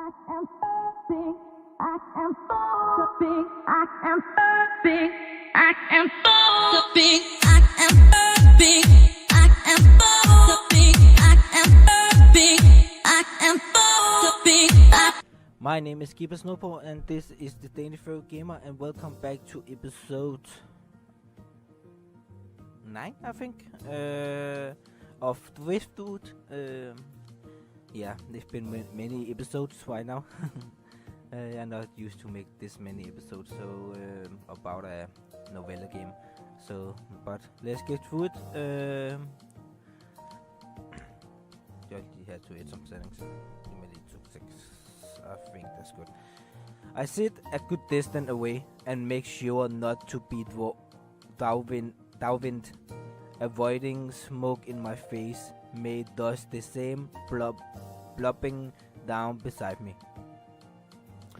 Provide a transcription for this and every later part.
My name is Kiba Snowpaw and this is the Danish Furry Gamer, and welcome back to episode 9, I think, of Driftwood. Yeah, there's been many episodes right now. I'm not used to make this many episodes about a novella game. So, but let's get through it. Just had to add some settings. It took 6. I think that's good. I sit a good distance away and make sure not to be downwind, avoiding smoke in my face. May does the same, blopping down beside me.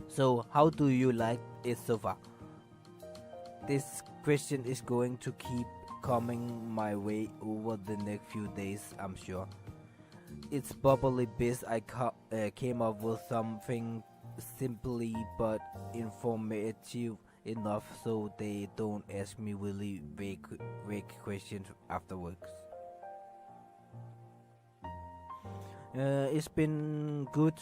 So, how do you like it so far? This question is going to keep coming my way over the next few days, I'm sure. It's probably best I came up with something simply but informative enough so they don't ask me really vague questions afterwards. It's been good.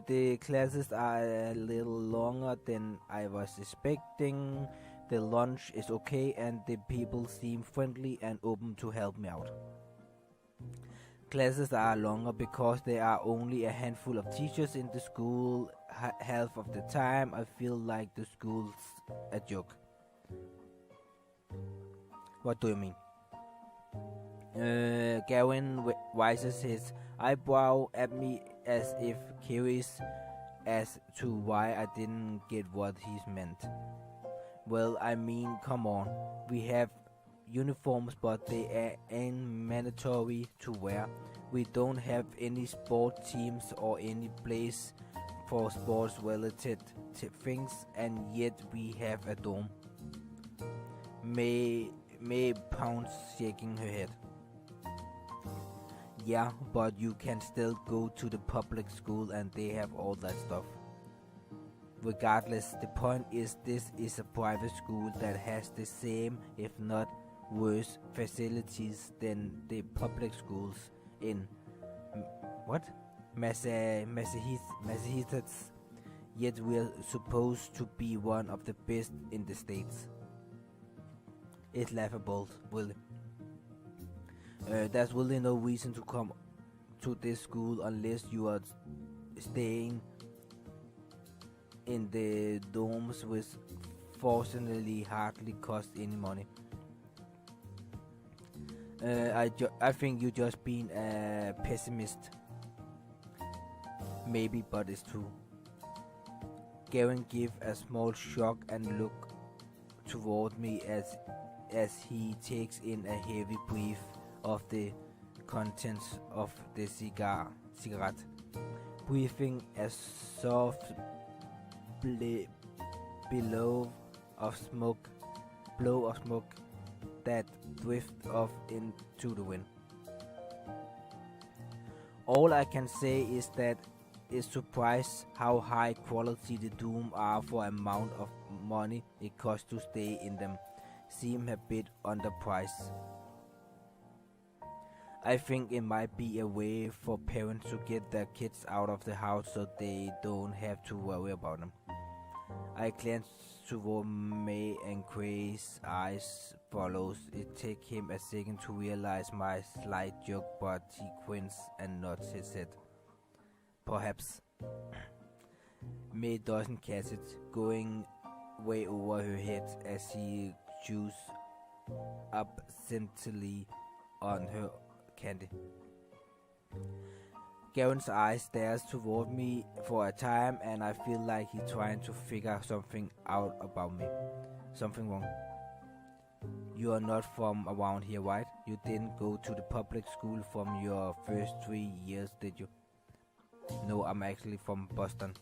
The classes are a little longer than I was expecting. The lunch is okay and the people seem friendly and open to help me out. Classes are longer because there are only a handful of teachers in the school. Half of the time I feel like the school's a joke. What do you mean? Gavin raises his eyebrow at me as if curious as to why I didn't get what he meant. Well, I mean, come on. We have uniforms, but they ain't mandatory to wear. We don't have any sport teams or any place for sports related things, and yet we have a dorm. May pounds, shaking her head. Yeah, but you can still go to the public school and they have all that stuff. Regardless, the point is this is a private school that has the same, if not worse, facilities than the public schools in Massachusetts. Yet we're supposed to be one of the best in the States. It's laughable, really. There's really no reason to come to this school unless you are staying in the dorms, which fortunately hardly cost any money. I think you just being a pessimist. Maybe, but it's true. Gavin give a small shock and look toward me as he takes in a heavy breath of the contents of the cigarette, breathing a soft blow of smoke that drifts off into the wind. All I can say is that it's surprised how high quality the Doom are for amount of money it costs to stay in them. Seem a bit underpriced. I think it might be a way for parents to get their kids out of the house so they don't have to worry about them. I glance toward May and Gray's eyes follows. It takes him a second to realize my slight joke, but he grins and nods his head. Perhaps. May doesn't catch it, going way over her head as he chews absently on her candy. Gavin's eyes stares toward me for a time, and I feel like he's trying to figure something out about me. Something wrong. You are not from around here, right? You didn't go to the public school from your first 3 years, did you? No, I'm actually from Boston.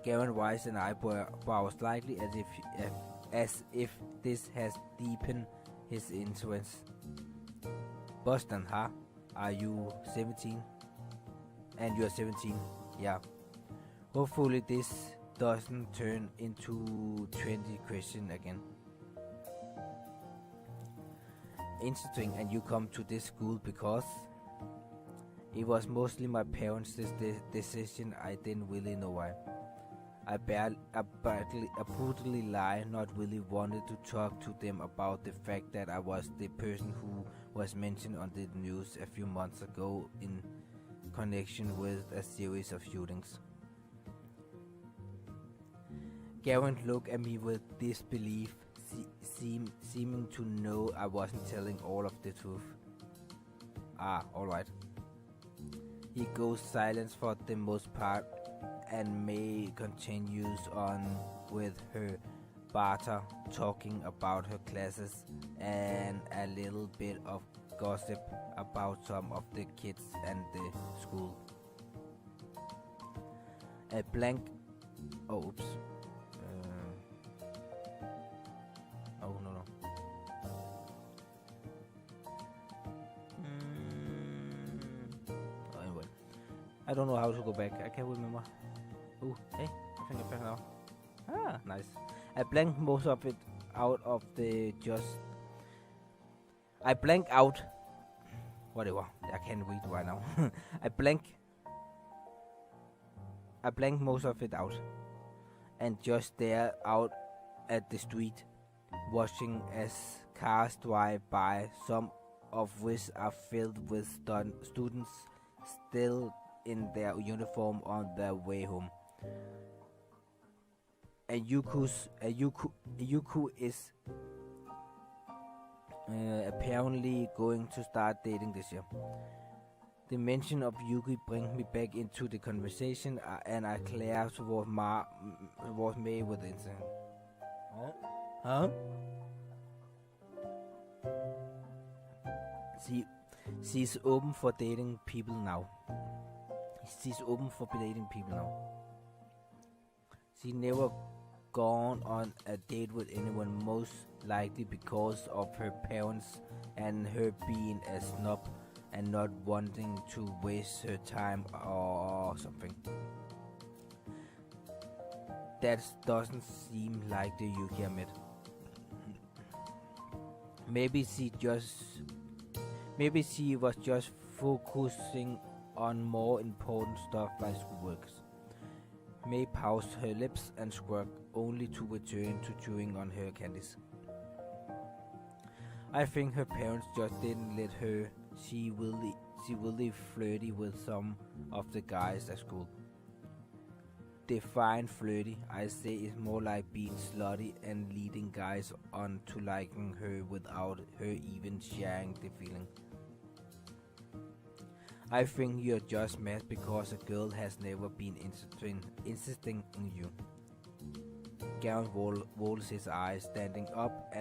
Gavin raises an eyebrow slightly as if this has deepened his interest. Boston, huh? Are you 17? and you're 17. Yeah. Hopefully this doesn't turn into 20 question again. Interesting, and you come to this school because it was mostly my parents' decision. I didn't really know why. I brutally lie, not really wanted to talk to them about the fact that I was the person who was mentioned on the news a few months ago in connection with a series of shootings. Garen looked at me with disbelief, seeming to know I wasn't telling all of the truth. Ah, alright. He goes silent for the most part, and May continues on with her barter, talking about her classes and a little bit of gossip about some of the kids and the school. A blank... Oh, oops. Oh, no. Oh, anyway. I don't know how to go back. I can't remember. Oh, hey. I think I found out. Ah, nice. I blanked most of it out of the just... I blanked out... Whatever. I can't read right now. I blanked most of it out. And just stare out at the street, watching as cars drive by, some of which are filled with students still in their uniform on their way home. And Yuku is apparently going to start dating this year. The mention of Yuki brings me back into the conversation, and I glare toward May with instant. Huh? She's open for dating people now. She never gone on a date with anyone, most likely because of her parents and her being a snob and not wanting to waste her time or something. That doesn't seem like the Yuki I met. Maybe she was just focusing on more important stuff like schoolwork. May paused her lips and shrugged, only to return to chewing on her candies. I think her parents just didn't let her. She really flirty with some of the guys at school. Define flirty, I say, is more like being slutty and leading guys on to liking her without her even sharing the feeling. I think you're just mad because a girl has never been insisting in you. Garen rolls his eyes, standing up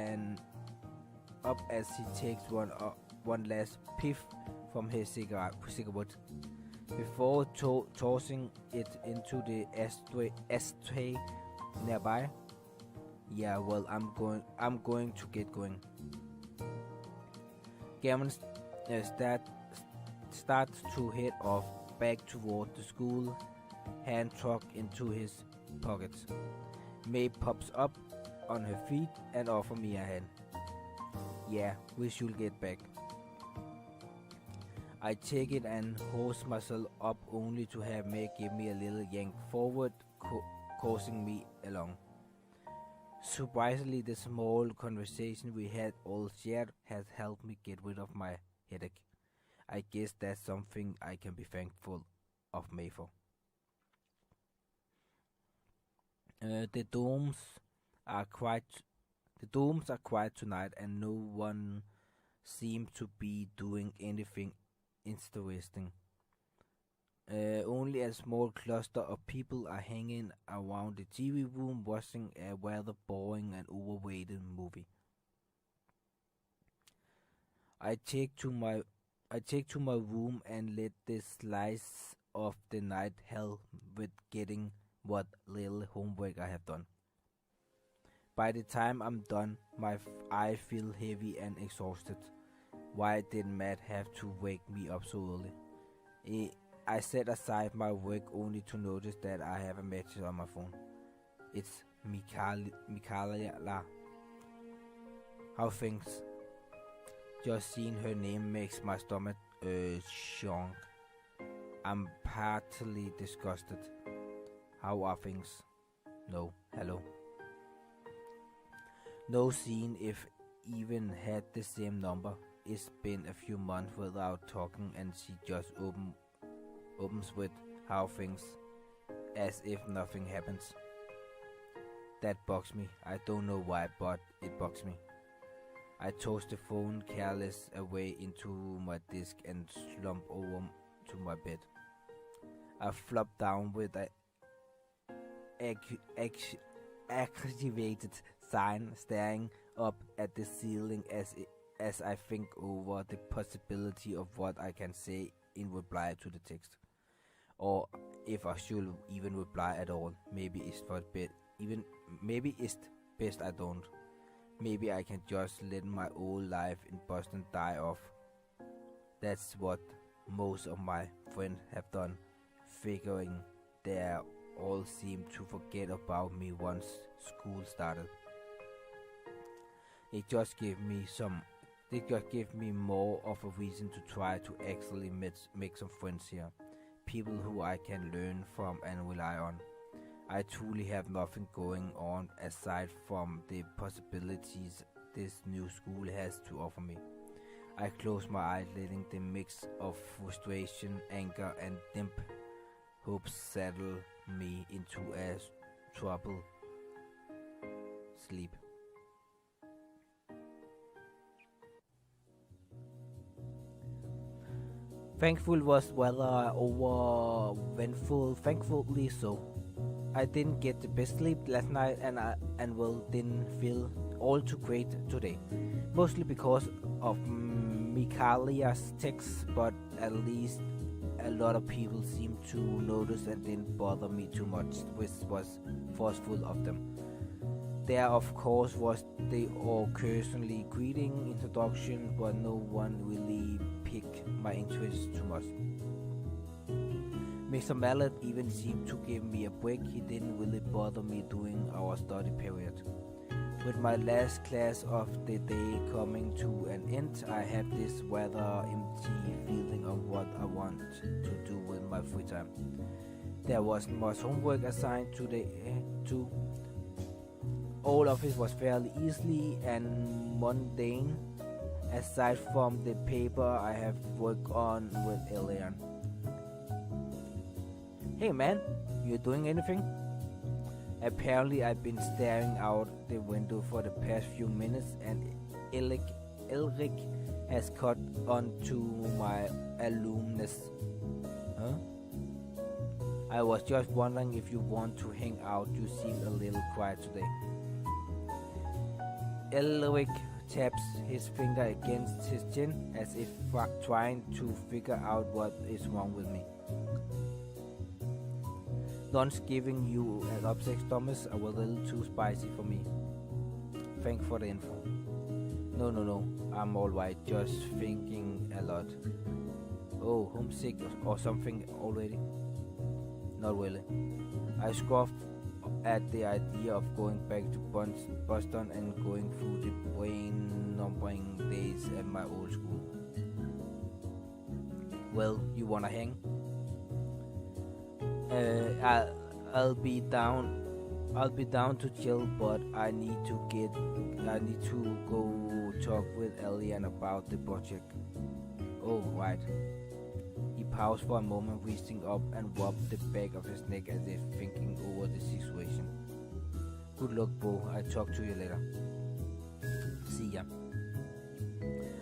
as he takes one last piff from his cigarette before tossing it into the ashtray nearby. Yeah, well, I'm going to get going. Garen starts to head off back toward the school, hand tucked into his pockets. May pops up on her feet and offers me a hand. Yeah, we should get back. I take it and hoist myself up, only to have May give me a little yank forward, causing me along. Surprisingly, the small conversation we had all shared has helped me get rid of my headache. I guess that's something I can be thankful of May for. The dorms are quiet tonight, and no one seems to be doing anything interesting. Only a small cluster of people are hanging around the TV room watching a rather boring and overweighted movie. I take to my room and let the slice of the night help with getting what little homework I have done. By the time I'm done, I feel heavy and exhausted. Why did Matt have to wake me up so early? I set aside my work only to notice that I have a message on my phone. It's Michaela. How things? Just seeing her name makes my stomach shonk. I'm partly disgusted. How are things? No, hello. No scene if even had the same number. It's been a few months without talking and she just opens with how things, as if nothing happens. That bugs me. I don't know why, but it bugs me. I toss the phone careless away into my desk and slump over to my bed. I flop down with a activated sign, staring up at the ceiling as I think over the possibility of what I can say in reply to the text, or if I should even reply at all. Maybe it's maybe it's best I don't. Maybe I can just let my old life in Boston die off. That's what most of my friends have done, figuring they all seem to forget about me once school started. It just gave me more of a reason to try to actually make some friends here. People who I can learn from and rely on. I truly have nothing going on aside from the possibilities this new school has to offer me. I close my eyes, letting the mix of frustration, anger, and dim hope settle me into a troubled sleep. Thankful was rather overwhelmful, thankfully so. I didn't get the best sleep last night and didn't feel all too great today. Mostly because of Michaelia's text, but at least a lot of people seemed to notice and didn't bother me too much, which was forceful of them. There of course was the occasionally greeting introduction, but no one really piqued my interest too much. Mr. Mallet even seemed to give me a break. He didn't really bother me during our study period. With my last class of the day coming to an end, I had this rather empty feeling of what I want to do with my free time. There wasn't much homework assigned today, too. All of it was fairly easy and mundane, aside from the paper I have worked on with Elian. Hey man, you doing anything? Apparently I've been staring out the window for the past few minutes and Elric has caught on to my alumnus. Huh? I was just wondering if you want to hang out. You seem a little quiet today. Elric taps his finger against his chin as if trying to figure out what is wrong with me. Lunch giving you an upset stomach a little too spicy for me. Thanks for the info. No, I'm alright, just thinking a lot. Oh, homesick or something already? Not really. I scoffed at the idea of going back to Boston and going through the brain-numbing days at my old school. Well, you wanna hang? I'll be down to chill, but I need to go talk with Elian about the project. Oh, right. He paused for a moment, reaching up and rubbed the back of his neck as if thinking over the situation. Good luck, bro. I'll talk to you later. See ya.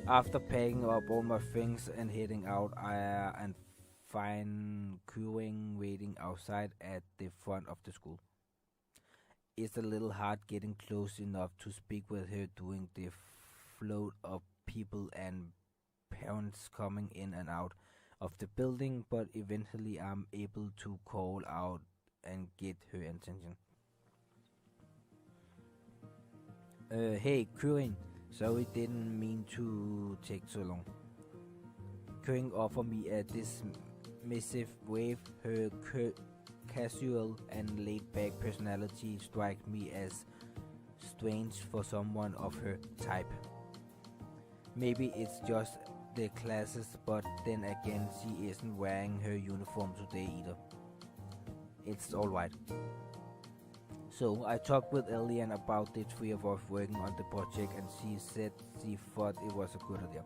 After packing up all my things and heading out, and find queuing waiting outside at the front of the school. It's a little hard getting close enough to speak with her during the float of people and parents coming in and out of the building, but eventually I'm able to call out and get her attention. Hey, queuing. Sorry, didn't mean to take so long. Queuing offered me dismissive way, her casual and laid-back personality strikes me as strange for someone of her type. Maybe it's just the classes, but then again, she isn't wearing her uniform today either. It's alright. So I talked with Elian about the three of us working on the project, and she said she thought it was a good idea.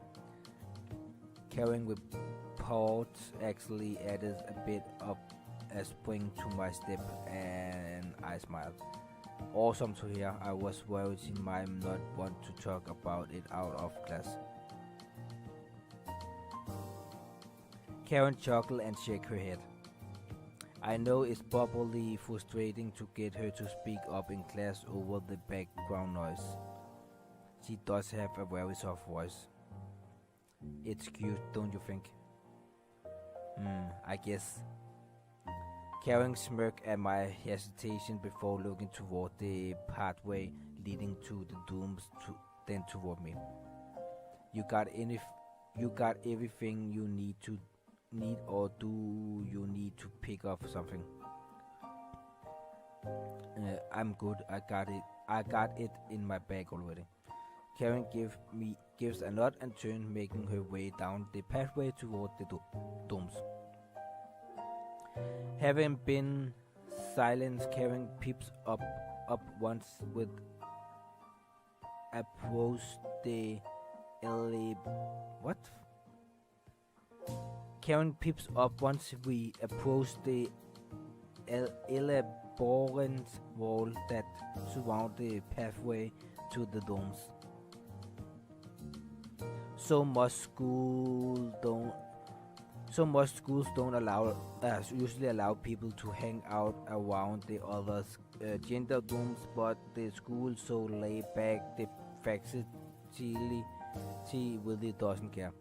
Carrying reports actually added a bit of a spring to my step, and I smiled. Awesome to hear. I was worried she might not want to talk about it out of class. Karen chuckled and shook her head. I know it's probably frustrating to get her to speak up in class over the background noise. She does have a very soft voice. It's cute, don't you think? I guess. Karen smirked at my hesitation before looking toward the pathway leading to the dooms, then toward me. You got everything you need, or do you need to pick up something? I'm good. I got it in my bag already. Karen gives a nod and turns, making her way down the pathway toward the domes. Having been silenced, Karen peeps up once with approach the Karen peeps up once we approach the elaborate wall that surround the pathway to the domes. So much schools don't usually allow people to hang out around the other gender domes, but the school so laid back, the faculty really doesn't care.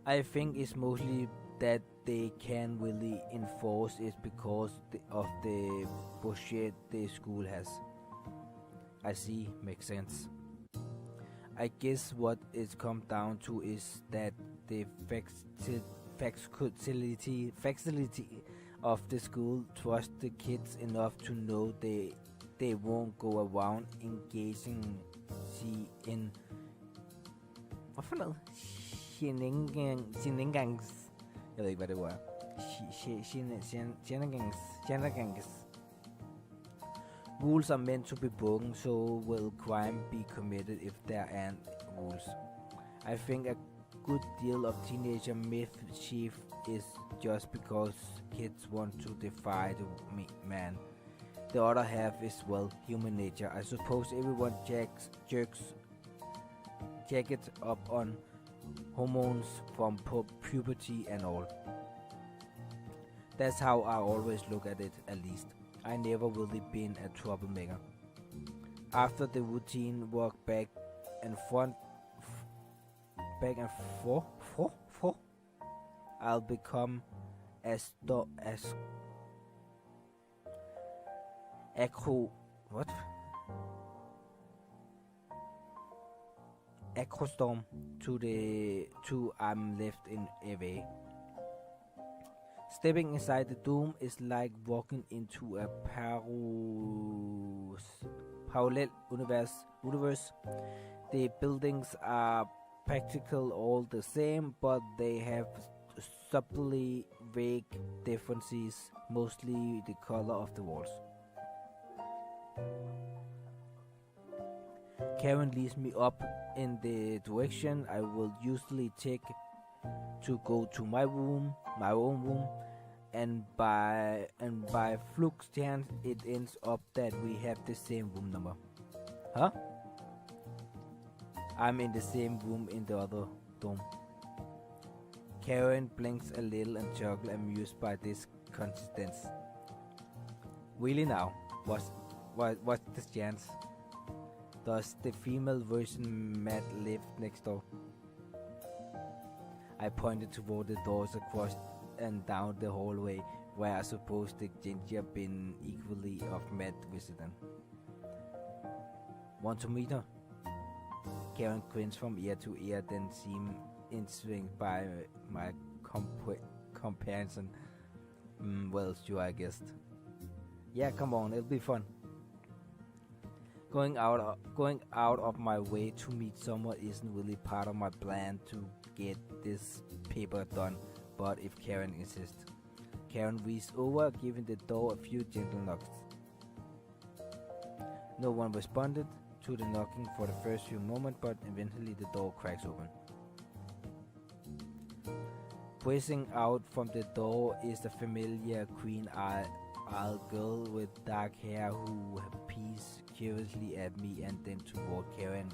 I think it's mostly that they can't really enforce it because of the bullshit the school has. I see, makes sense. I guess what it's come down to is that the facility of the school trust the kids enough to know they won't go around engaging in shenanigans. Jeg ved ikke, hvad det var. Shenanigans. Rules are meant to be broken, so will crime be committed if there aren't rules. I think a good deal of teenager mischief is just because kids want to defy the man. The other half is, well, human nature. I suppose everyone jerks jackets up on hormones from puberty and all. That's how I always look at it, at least. I never really been a troublemaker. After the routine walk back and forth, I'll become acrostorm to I'm left in away. Stepping inside the dome is like walking into a parallel universe. The buildings are practical all the same, but they have subtly vague differences, mostly the color of the walls. Karen leads me up in the direction I will usually take to go to my own room, and by fluke chance it ends up that we have the same room number. Huh? I'm in the same room in the other dome. Karen blinks a little and chuckles, amused by this coincidence. Really now? What's the chance? Does the female version Matt live next door? I pointed toward the doors across and down the hallway, where I suppose the ginger been equally of Matt visiting. Want to meet her? Karen grins from ear to ear, then seemed intrigued by my comparison. Well, sure, I guess. Yeah, come on, it'll be fun. Going out of my way to meet someone isn't really part of my plan to get this paper done, but if Karen insists. Karen reached over, giving the door a few gentle knocks. No one responded to the knocking for the first few moments, but eventually the door cracks open. Pressing out from the door is the familiar green-eyed girl with dark hair who peers curiously at me and then toward Karen,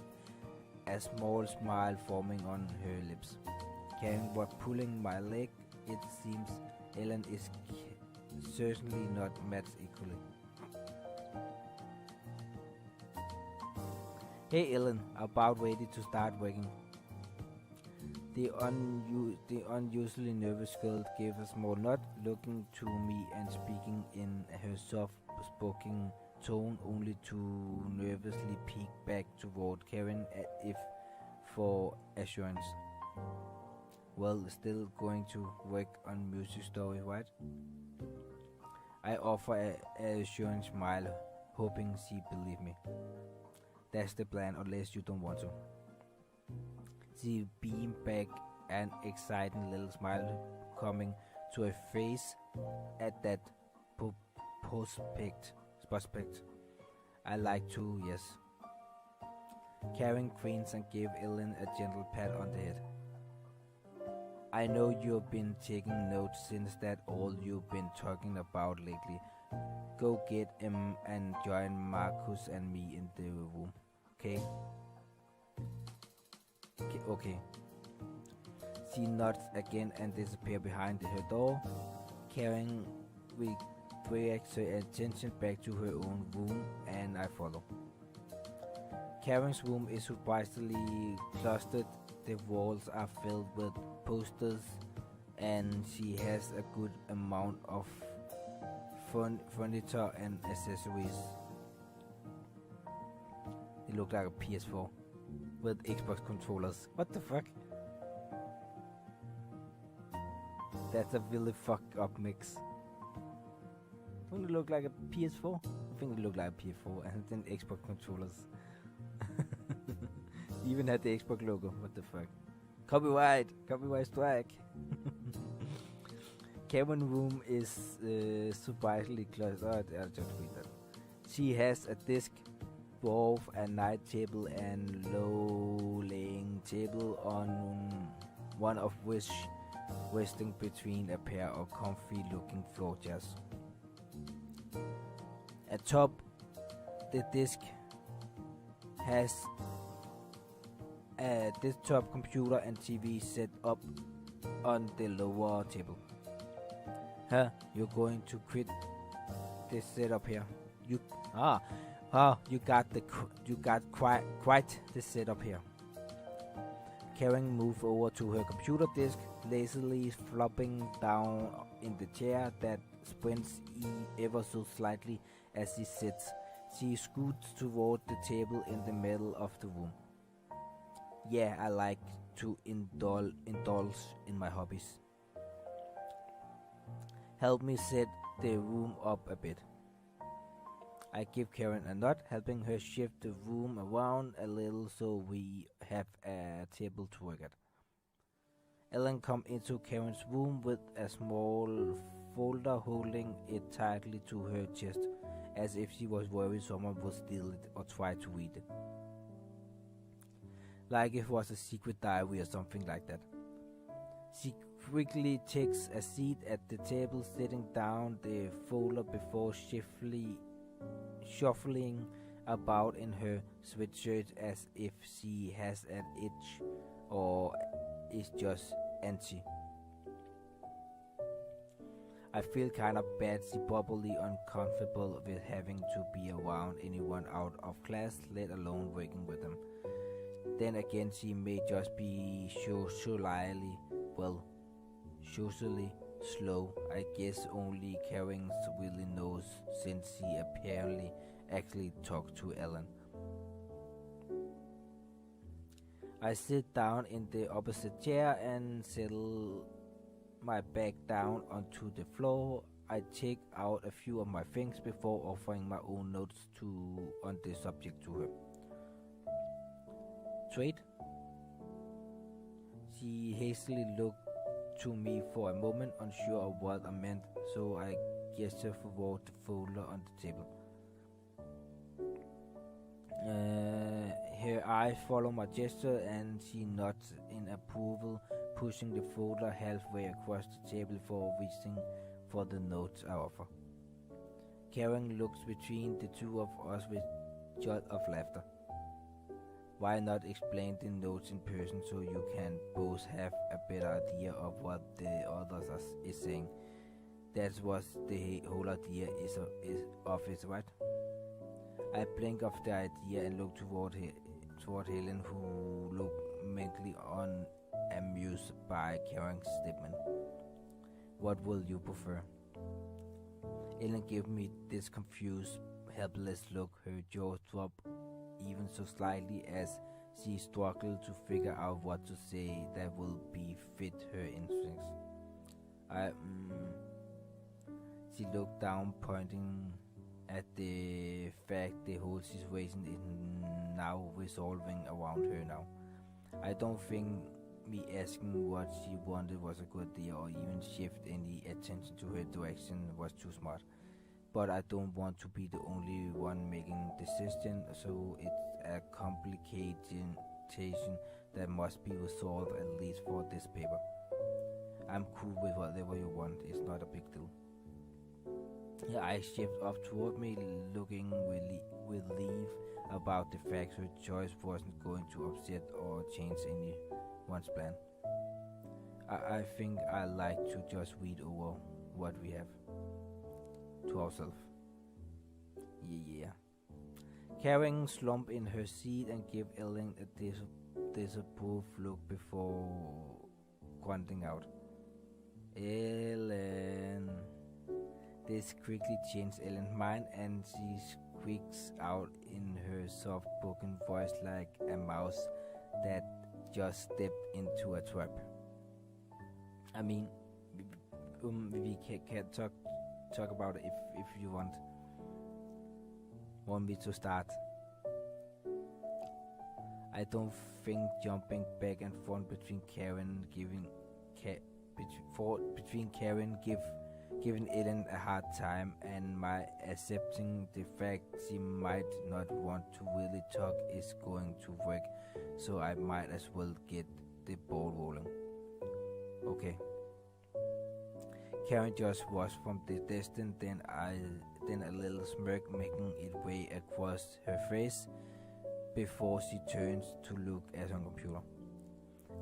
a small smile forming on her lips. Karen was pulling my leg. It seems Ellen is certainly not matched equally. Hey Ellen, about ready to start working. The unusually nervous girl gave a small nod, looking to me and speaking in her soft-spoken tone, only to nervously peek back toward Karen if for assurance. Well, still going to work on music story, right? I offer a assuring smile, hoping she believe me. That's the plan, unless you don't want to. She beamed back, an exciting little smile coming to her face at that prospect. I like to, yes. Karen grins and gave Ellen a gentle pat on the head. I know you've been taking notes since that's all you've been talking about lately. Go get him and join Marcus and me in the room, okay? Okay. She nods again and disappears behind her door. Karen redirects her attention back to her own room, and I follow. Karen's room is surprisingly clustered. The walls are filled with posters, and she has a good amount of furniture and accessories. It looks like a PS4 with Xbox controllers. What the fuck? That's a really fucked up mix. Don't it look like a PS4? I think it looked like a PS4 and then Xbox controllers. Even had the Xbox logo. What the fuck? Copyright strike. Karen's room is surprisingly close. I'll just read that. She has a desk, both a night table and low-laying table, on one of which resting between a pair of comfy-looking floor chairs. Atop the desk has a desktop computer and TV set up on the lower table. You're going to quit this setup here. You got quite the setup here. Karen moved over to her computer desk, lazily flopping down in the chair that spins ever so slightly as she sits. She scoots toward the table in the middle of the room. Yeah, I like to indulge in my hobbies. Help me set the room up a bit. I give Karen a nod, helping her shift the room around a little so we have a table to work at. Ellen comes into Karen's room with a small folder, holding it tightly to her chest, as if she was worried someone would steal it or try to read it. Like it was a secret diary or something like that. She quickly takes a seat at the table, setting down the folder before shuffling about in her sweatshirt as if she has an itch or is just antsy. I feel kind of bad, probably uncomfortable with having to be around anyone out of class, let alone working with them. Then again, she may just be socially slow. I guess only Karen really knows, since she apparently actually talked to Ellen. I sit down in the opposite chair and settle my bag down onto the floor. I take out a few of my things before offering my own notes on the subject to her. Trade? She hastily looked to me for a moment, unsure of what I meant, so I gestured toward the folder on the table. Her eyes follow my gesture and she nods in approval, pushing the folder halfway across the table before reaching for the notes I offer. Karen looks between the two of us with a jolt of laughter. Why not explain the notes in person so you can both have a better idea of what the others is saying? That's what the whole idea is of it, right? I blink off the idea and look toward Helen, who looked mentally unamused by Karen's statement. What will you prefer? Helen gave me this confused, helpless look. Her jaw dropped even so slightly as she struggled to figure out what to say that will befit her instincts. She looked down, pointing at the fact the whole situation is now resolving around her now. I don't think me asking what she wanted was a good idea, or even shift any attention to her direction was too smart. But I don't want to be the only one making decision, so it's a complication that must be resolved, at least for this paper. I'm cool with whatever you want, it's not a big deal. Her eyes shift up toward me, looking relieved about the fact her choice wasn't going to upset or change anyone's plan. I think I like to just read over what we have to ourselves. Yeah. Karen slumped in her seat and gave Ellen a disapproved look before grunting out, "Ellen." This quickly changed Ellen's mind, and she squeaks out in her soft-spoken voice like a mouse that just stepped into a trap. I mean, we can talk about it if you want me to start. I don't think jumping back and forth between Karen giving Ellen a hard time and my accepting the fact she might not want to really talk is going to work, so I might as well get the ball rolling. Okay. Karen just watched from the distance, then a little smirk making its way across her face before she turns to look at her computer.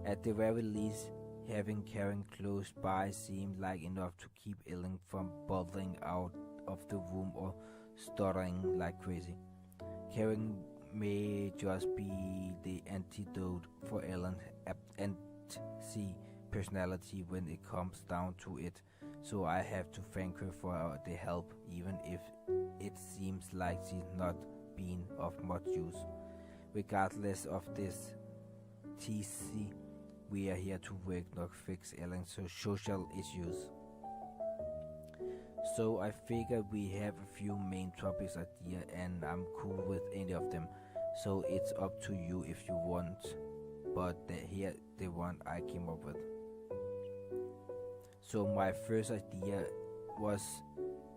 At the very least, having Karen close by seemed like enough to keep Ellen from bothering out of the room or stuttering like crazy. Karen may just be the antidote for Ellen's antsy personality when it comes down to it, so I have to thank her for the help, even if it seems like she's not been of much use. Regardless of this, TC, we are here to work, not fix Ellen's social issues. So I figure we have a few main topics idea, and I'm cool with any of them. So it's up to you if you want. But here the one I came up with. So my first idea was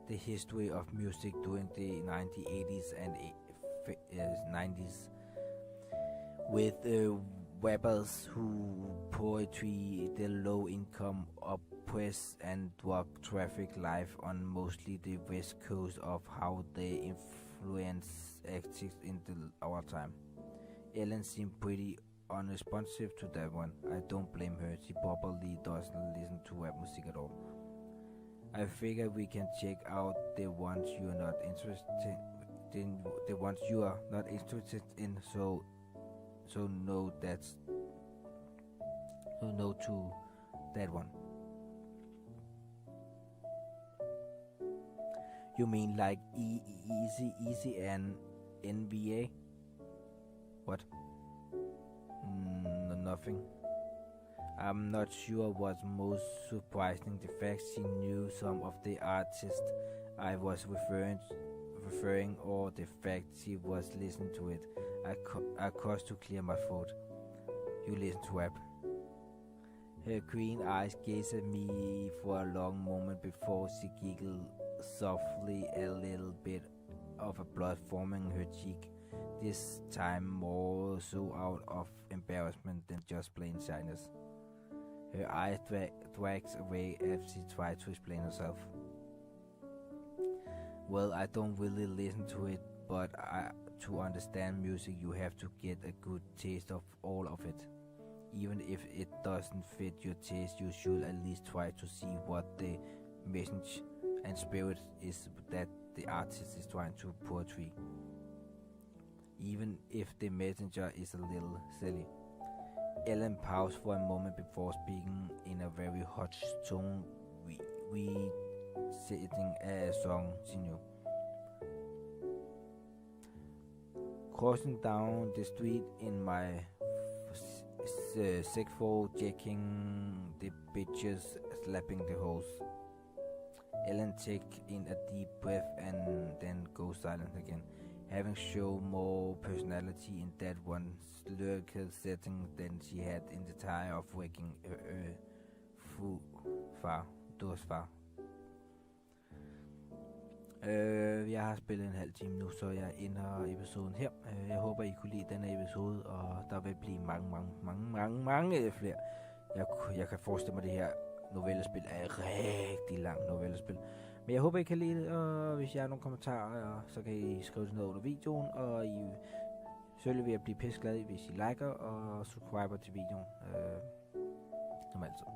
the history of music during the 1980s and 90s, with rappers who poetry the low-income, oppressed and drug traffic life on mostly the west coast of how they influence activities in our time. Ellen seemed pretty unresponsive to that one. I don't blame her, she probably doesn't listen to rap music at all. I figure we can check out the ones you are not interested in, so no to that one. You mean like easy and NBA? What? Nothing. I'm not sure what's most surprising, the fact she knew some of the artists I was referring, or the fact she was listening to it. I caused to clear my throat. You listen to rap. Her green eyes gazed at me for a long moment before she giggled softly, a little bit of a blood forming her cheek, this time more so out of embarrassment than just plain shyness. Her eyes dragged away as she tried to explain herself. Well, I don't really listen to it, but to understand music you have to get a good taste of all of it. Even if it doesn't fit your taste, you should at least try to see what the message and spirit is that the artist is trying to portray, even if the messenger is a little silly. Ellen paused for a moment before speaking in a very hushed tone, reciting a song she knew. Crossing down the street in my Sigford, jacking the bitches, slapping the hose. Ellen take in a deep breath and then go silent again, having shown more personality in that one lyrical setting than she had in the tire of wagging far. Jeg har spillet en halv time nu, så jeg ender episoden her. Jeg håber, I kunne lide denne episode, og der vil blive mange flere. Jeg kan forestille mig, det her novellespil er et rigtig langt novellespil. Men jeg håber, I kan lide det, og hvis jeg har nogle kommentarer, så kan I skrive det ned under videoen, og I selvfølgelig vil jeg blive pisseglad, hvis I liker og subscriber til videoen, som altid.